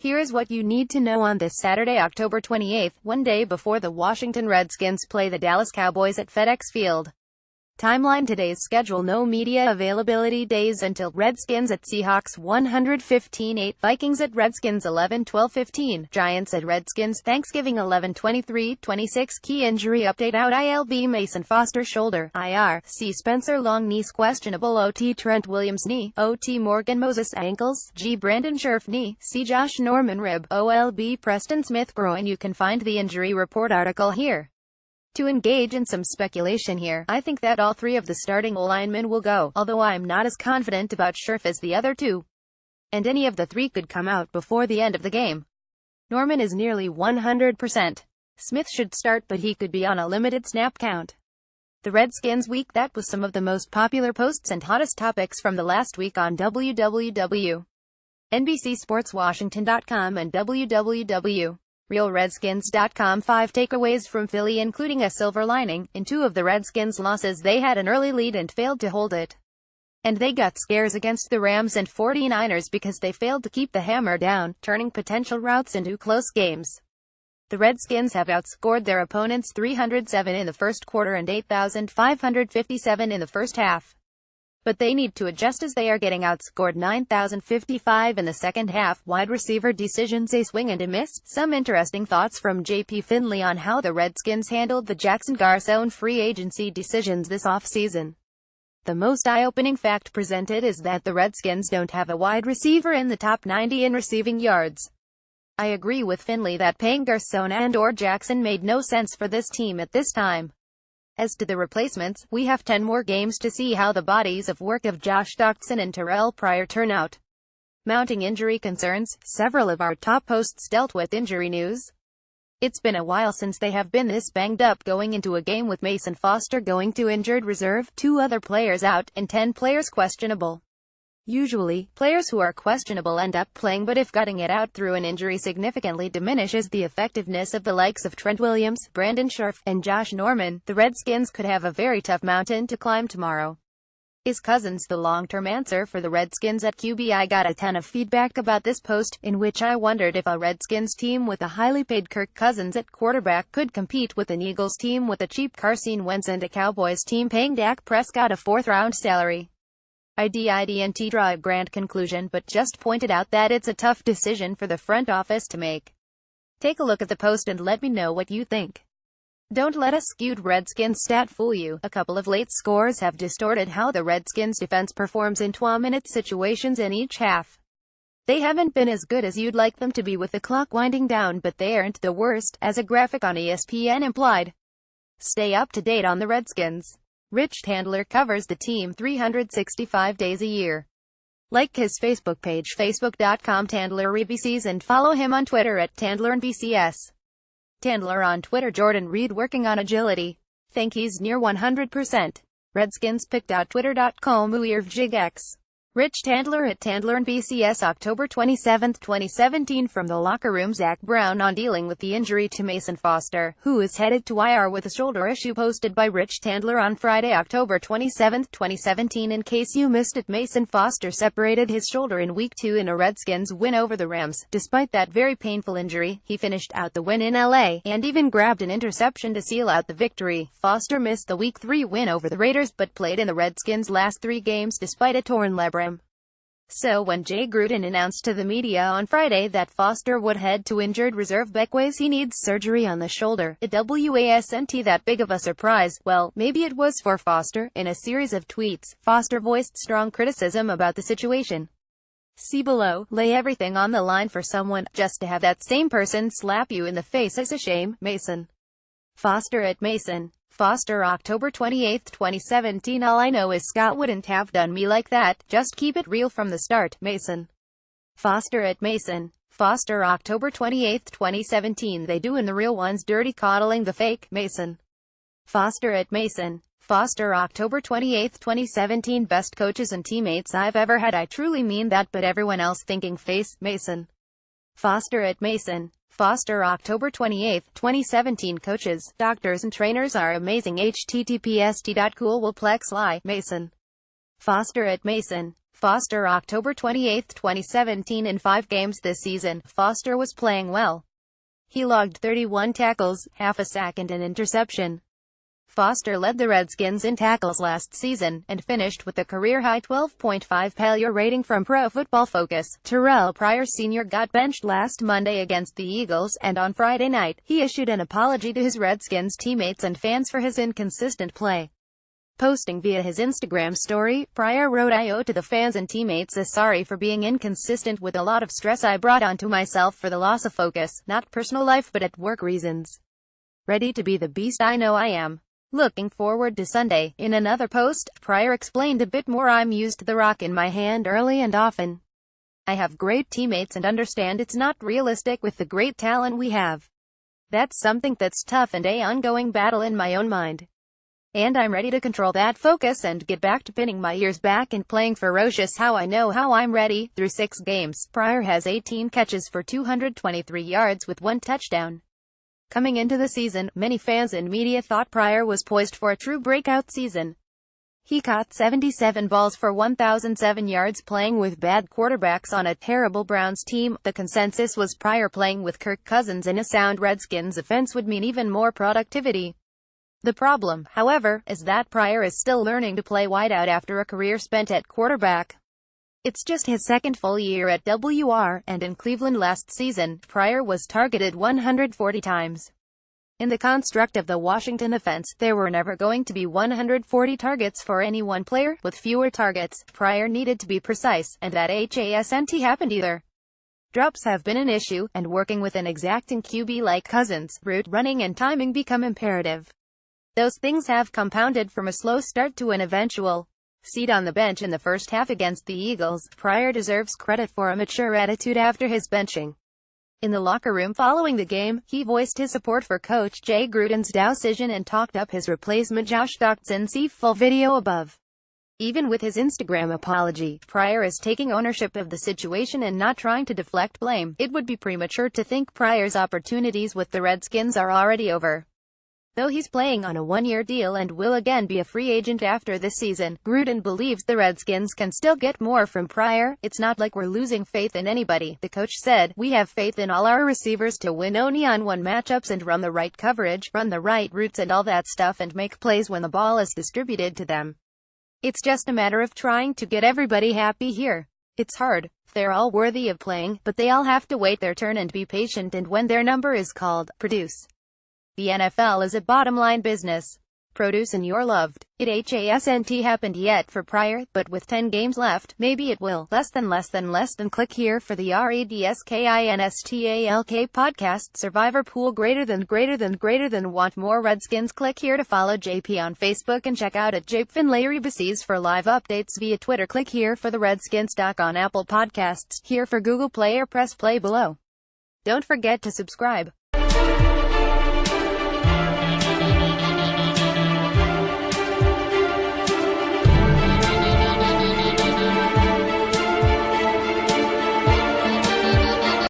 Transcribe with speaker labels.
Speaker 1: Here is what you need to know on this Saturday, October 28th, one day before the Washington Redskins play the Dallas Cowboys at FedEx Field. Timeline: today's schedule, no media availability days until. Redskins at Seahawks 115-8, Vikings at Redskins 11-12-15, Giants at Redskins Thanksgiving 11-23-26. Key injury update out: ILB Mason Foster shoulder, IR, C Spencer Long knees questionable, OT Trent Williams knee, OT Morgan Moses ankles, G Brandon Scherf knee, C Josh Norman rib, OLB Preston Smith groin. You can find the injury report article here. To engage in some speculation here, I think that all three of the starting O-linemen will go, although I'm not as confident about Scherf as the other two. And any of the three could come out before the end of the game. Norman is nearly 100%. Smith should start, but he could be on a limited snap count. The Redskins week: that was some of the most popular posts and hottest topics from the last week on www. NBCSportsWashington.com and www. RealRedskins.com. 5 takeaways from Philly, including a silver lining. In two of the Redskins' losses, they had an early lead and failed to hold it. And they got scares against the Rams and 49ers because they failed to keep the hammer down, turning potential routes into close games. The Redskins have outscored their opponents 307 in the first quarter and 8,557 in the first half. But they need to adjust as they are getting outscored 9,055 in the second half. Wide receiver decisions: a swing and a miss. Some interesting thoughts from J.P. Finley on how the Redskins handled the Jackson Garcon free agency decisions this offseason. The most eye-opening fact presented is that the Redskins don't have a wide receiver in the top 90 in receiving yards. I agree with Finley that paying Garcon and/or Jackson made no sense for this team at this time. As to the replacements, we have 10 more games to see how the bodies of work of Josh Doctson and Terrell Pryor turn out. Mounting injury concerns: several of our top posts dealt with injury news. It's been a while since they have been this banged up, going into a game with Mason Foster going to injured reserve, 2 other players out, and 10 players questionable. Usually, players who are questionable end up playing, but if gutting it out through an injury significantly diminishes the effectiveness of the likes of Trent Williams, Brandon Scherf, and Josh Norman, the Redskins could have a very tough mountain to climb tomorrow. Is Cousins the long-term answer for the Redskins at QB? I got a ton of feedback about this post, in which I wondered if a Redskins team with a highly paid Kirk Cousins at quarterback could compete with an Eagles team with a cheap Carson Wentz and a Cowboys team paying Dak Prescott a 4th-round salary. I didn't draw a grand conclusion, but just pointed out that it's a tough decision for the front office to make. Take a look at the post and let me know what you think. Don't let a skewed Redskins stat fool you. A couple of late scores have distorted how the Redskins defense performs in 2-minute situations in each half. They haven't been as good as you'd like them to be with the clock winding down, but they aren't the worst, as a graphic on ESPN implied. Stay up to date on the Redskins. Rich Tandler covers the team 365 days a year. Like his Facebook page, facebook.com/TandlerRBCs, and follow him on Twitter at TandlerNBCS. Tandler on Twitter. Jordan Reed working on agility. Think he's near 100%. Redskins picked out Twitter.com /UIRVJigX. Rich Tandler at TandlerNBCS. October 27, 2017. From the locker room: Zach Brown on dealing with the injury to Mason Foster, who is headed to IR with a shoulder issue. Posted by Rich Tandler on Friday, October 27, 2017. In case you missed it, Mason Foster separated his shoulder in Week 2 in a Redskins win over the Rams. Despite that very painful injury, he finished out the win in LA, and even grabbed an interception to seal out the victory. Foster missed the Week 3 win over the Raiders, but played in the Redskins' last 3 games despite a torn labrum. So when Jay Gruden announced to the media on Friday that Foster would head to injured reserve, Beckways he needs surgery on the shoulder. It wasn't that big of a surprise. Well, maybe it was for Foster. In a series of tweets, Foster voiced strong criticism about the situation. See below. Lay everything on the line for someone, just to have that same person slap you in the face is a shame. Mason Foster at Mason Foster. October 28, 2017. All I know is Scott wouldn't have done me like that. Just keep it real from the start. Mason Foster at Mason Foster. October 28, 2017. They doing the real ones dirty, coddling the fake. Mason Foster at Mason Foster. October 28, 2017. Best coaches and teammates I've ever had. I truly mean that, but everyone else thinking face. Mason Foster at Mason Foster. October 28, 2017. Coaches, doctors and trainers are amazing. https://t.coolwillplexli. Mason Foster at Mason Foster October 28, 2017. In 5 games this season, Foster was playing well. He logged 31 tackles, half a sack and an interception. Foster led the Redskins in tackles last season, and finished with a career-high 12.5 passer rating from Pro Football Focus. Terrell Pryor Sr. got benched last Monday against the Eagles, and on Friday night, he issued an apology to his Redskins teammates and fans for his inconsistent play. Posting via his Instagram story, Pryor wrote, "I owe to the fans and teammates a sorry for being inconsistent with a lot of stress I brought onto myself for the loss of focus, not personal life but at work reasons. Ready to be the beast I know I am. Looking forward to Sunday." In another post, Pryor explained a bit more. "I'm used to the rock in my hand early and often. I have great teammates and understand it's not realistic with the great talent we have. That's something that's tough and an ongoing battle in my own mind. And I'm ready to control that focus and get back to pinning my ears back and playing ferocious how I know how I'm ready." Through 6 games, Pryor has 18 catches for 223 yards with 1 touchdown. Coming into the season, many fans and media thought Pryor was poised for a true breakout season. He caught 77 balls for 1,007 yards playing with bad quarterbacks on a terrible Browns team. The consensus was Pryor playing with Kirk Cousins and a sound Redskins offense would mean even more productivity. The problem, however, is that Pryor is still learning to play wideout after a career spent at quarterback. It's just his 2nd full year at WR, and in Cleveland last season, Pryor was targeted 140 times. In the construct of the Washington offense, there were never going to be 140 targets for any one player. With fewer targets, Pryor needed to be precise, and that hasn't happened either. Drops have been an issue, and working with an exacting QB like Cousins, route running and timing become imperative. Those things have compounded from a slow start to an eventual seat on the bench in the first half against the Eagles. Pryor deserves credit for a mature attitude after his benching. In the locker room following the game, he voiced his support for Coach Jay Gruden's decision and talked up his replacement Josh Doctson. See full video above. Even with his Instagram apology, Pryor is taking ownership of the situation and not trying to deflect blame. It would be premature to think Pryor's opportunities with the Redskins are already over. Though he's playing on a 1-year deal and will again be a free agent after this season, Gruden believes the Redskins can still get more from Pryor. "It's not like we're losing faith in anybody," the coach said. "We have faith in all our receivers to win one-on-one matchups and run the right coverage, run the right routes and all that stuff and make plays when the ball is distributed to them. It's just a matter of trying to get everybody happy here. It's hard. They're all worthy of playing, but they all have to wait their turn and be patient, and when their number is called, produce. The NFL is a bottom-line business. Produce and you're loved." It hasn't happened yet for Pryor, but with 10 games left, maybe it will. Less than. Click here for the REDSKINSTALK podcast. Survivor Pool greater than. Want more Redskins? Click here to follow JP on Facebook and check out at JPFinLarryBases for live updates via Twitter. Click here for the Redskins doc on Apple Podcasts. Here for Google Play or press play below. Don't forget to subscribe.